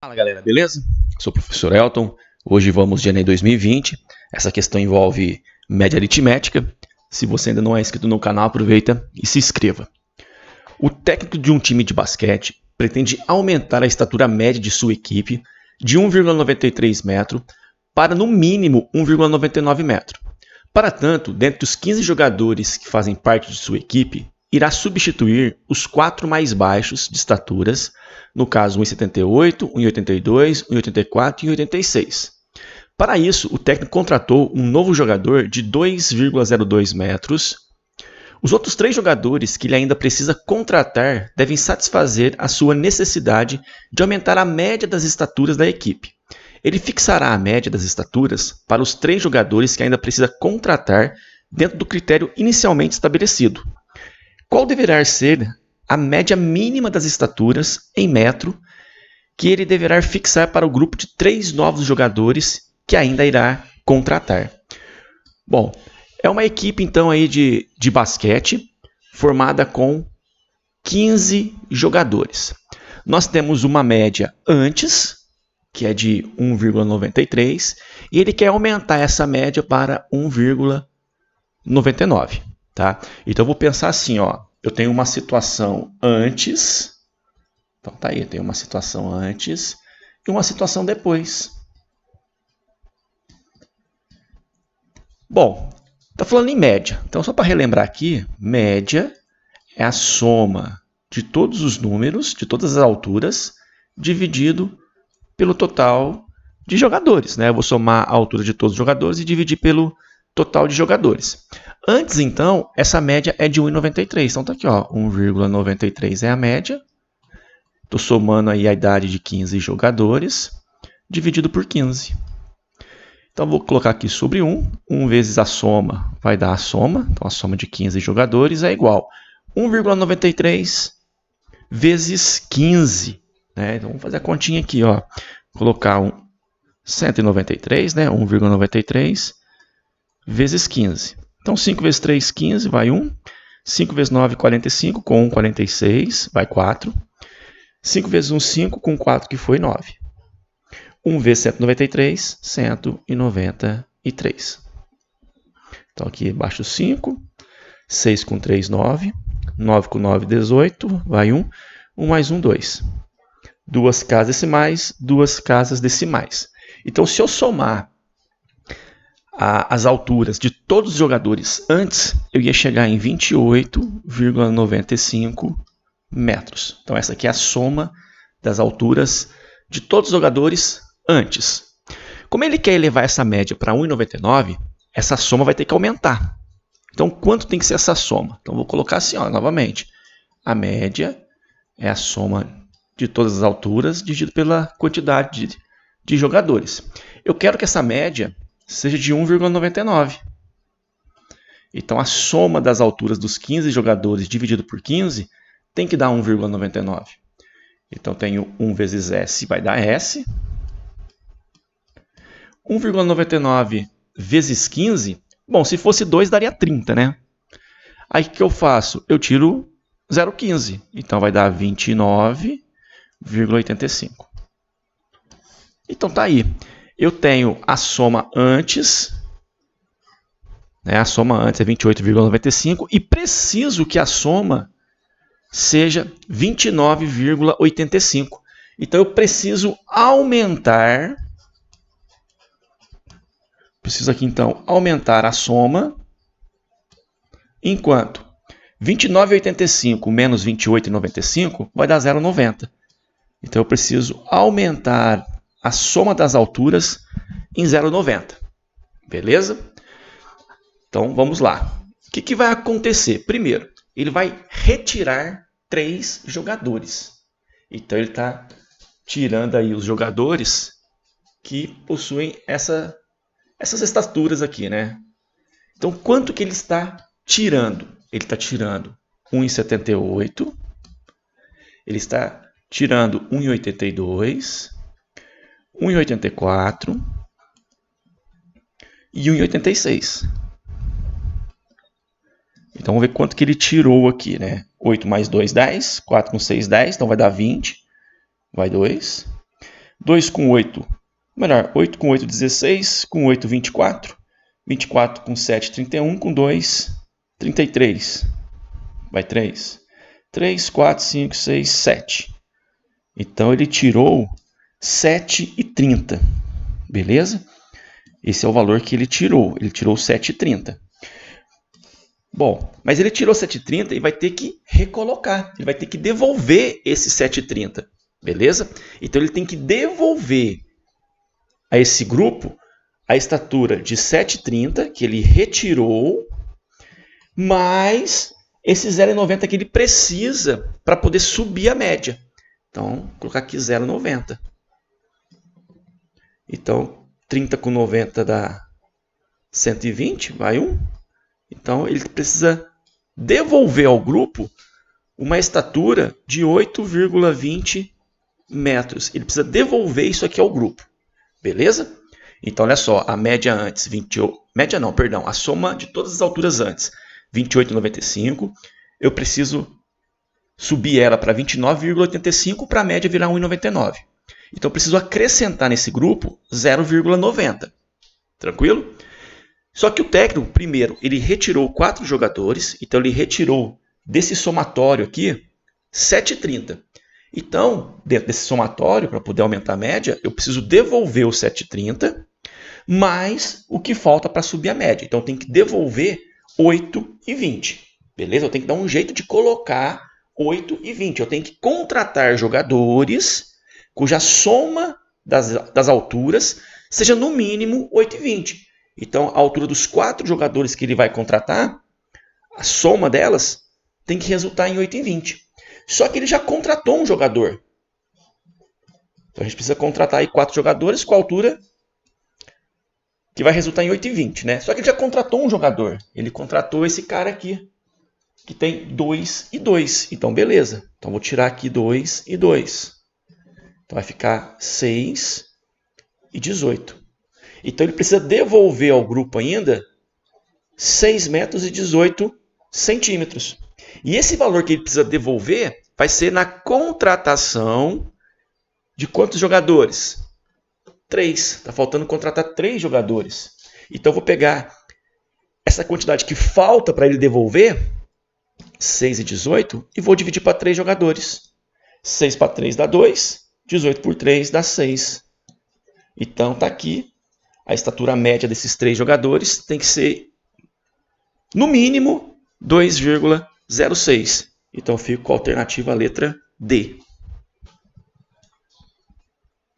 Fala galera, beleza? Sou o professor Elton. Hoje vamos de Enem 2020. Essa questão envolve média aritmética. Se você ainda não é inscrito no canal, aproveita e se inscreva. O técnico de um time de basquete pretende aumentar a estatura média de sua equipe de 1,93 metro para no mínimo 1,99 metro. Para tanto, dentre os 15 jogadores que fazem parte de sua equipe, irá substituir os 4 mais baixos de estaturas, no caso 1,78, 1,82, 1,84 e 1,86. Para isso, o técnico contratou um novo jogador de 2,02 metros. Os outros 3 jogadores que ele ainda precisa contratar devem satisfazer a sua necessidade de aumentar a média das estaturas da equipe. Ele fixará a média das estaturas para os 3 jogadores que ainda precisa contratar dentro do critério inicialmente estabelecido. Qual deverá ser a média mínima das estaturas em metro que ele deverá fixar para o grupo de 3 novos jogadores que ainda irá contratar? Bom, é uma equipe então aí de basquete formada com 15 jogadores. Nós temos uma média antes, que é de 1,93, e ele quer aumentar essa média para 1,99. Tá? Então eu vou pensar assim, ó, eu tenho uma situação antes, então tá aí, eu tenho uma situação antes e uma situação depois. Bom, tá falando em média, então só para relembrar aqui, média é a soma de todos os números, de todas as alturas, dividido pelo total de jogadores, né? Eu vou somar a altura de todos os jogadores e dividir pelo total de jogadores. Antes, então, essa média é de 1,93. Então, tá aqui, ó, 1,93 é a média. Estou somando aí a idade de 15 jogadores, dividido por 15. Então, vou colocar aqui sobre 1. 1 vezes a soma vai dar a soma. Então, a soma de 15 jogadores é igual a 1,93 vezes 15. Né? Então, vamos fazer a continha aqui, ó. Colocar 193, né? 1,93 vezes 15. Então, 5 vezes 3, 15, vai 1. 5 vezes 9, 45, com 1, 46, vai 4. 5 vezes 1, 5, com 4, que foi 9. 1 vezes 193, 193. Então, aqui embaixo 5. 6 com 3, 9. 9 com 9, 18, vai 1. 1 mais 1, 2. 2 casas decimais, 2 casas decimais. Então, se eu somar as alturas de todos os jogadores antes, eu ia chegar em 28,95 metros. Então, essa aqui é a soma das alturas de todos os jogadores antes. Como ele quer elevar essa média para 1,99, essa soma vai ter que aumentar. Então, quanto tem que ser essa soma? Então, vou colocar assim, ó, novamente. A média é a soma de todas as alturas dividido pela quantidade de jogadores. Eu quero que essa média seja de 1,99. Então, a soma das alturas dos 15 jogadores dividido por 15 tem que dar 1,99. Então, tenho 1 vezes S, vai dar S. 1,99 vezes 15, bom, se fosse 2 daria 30, né? Aí, o que eu faço? Eu tiro 0,15. Então, vai dar 29,85. Então, tá aí. Eu tenho a soma antes, né? A soma antes é 28,95 e preciso que a soma seja 29,85. Então, eu preciso aumentar. Preciso aqui, então, aumentar a soma. Enquanto 29,85 menos 28,95 vai dar 0,90. Então, eu preciso aumentar a soma das alturas em 0,90. Beleza? Então, vamos lá. O que vai acontecer? Primeiro, ele vai retirar 3 jogadores. Então, ele está tirando aí os jogadores que possuem essas estaturas aqui, né? Então, quanto que ele está tirando? Ele está tirando 1,78. Ele está tirando 1,82. 1,84 e 1,86. Então, vamos ver quanto que ele tirou aqui, né? 8 mais 2, 10. 4 com 6, 10. Então, vai dar 20. Vai 2. 2 com 8, melhor, 8 com 8, 16, com 8, 24, 24 com 7, 31, com 2, 33, vai 3, 3, 4, 5, 6, 7. Então, ele tirou 7,30, beleza? Esse é o valor que ele tirou 7,30. Bom, mas ele tirou 7,30 e vai ter que recolocar, ele vai ter que devolver esse 7,30, beleza? Então, ele tem que devolver a esse grupo a estatura de 7,30, que ele retirou, mais esse 0,90 que ele precisa para poder subir a média. Então, vou colocar aqui 0,90. Então, 30 com 90 dá 120, vai 1. Então, ele precisa devolver ao grupo uma estatura de 8,20 metros. Ele precisa devolver isso aqui ao grupo. Beleza? Então, olha só, a média antes, a soma de todas as alturas antes, 28,95. Eu preciso subir ela para 29,85 para a média virar 1,99. Então, eu preciso acrescentar nesse grupo 0,90. Tranquilo? Só que o técnico, primeiro, ele retirou 4 jogadores. Então, ele retirou desse somatório aqui 7,30. Então, dentro desse somatório, para poder aumentar a média, eu preciso devolver o 7,30 mais o que falta para subir a média. Então, eu tenho que devolver 8,20. Beleza? Eu tenho que dar um jeito de colocar 8,20. Eu tenho que contratar jogadores cuja soma das alturas seja no mínimo 8,20. Então, a altura dos 4 jogadores que ele vai contratar, a soma delas tem que resultar em 8,20. Só que ele já contratou um jogador. Então, a gente precisa contratar aí 4 jogadores com a altura que vai resultar em 8,20, né? Só que ele já contratou um jogador. Ele contratou esse cara aqui, que tem 2 e 2. Então, beleza. Então, vou tirar aqui 2 e 2. Então, vai ficar 6 e 18. Então, ele precisa devolver ao grupo ainda 6 metros e 18 centímetros. E esse valor que ele precisa devolver vai ser na contratação de quantos jogadores? 3. Está faltando contratar 3 jogadores. Então, eu vou pegar essa quantidade que falta para ele devolver, 6 e 18, e vou dividir para 3 jogadores. 6 para 3 dá 2, 18 por 3 dá 6. Então, está aqui. A estatura média desses 3 jogadores tem que ser, no mínimo, 2,06. Então, eu fico com a alternativa letra D.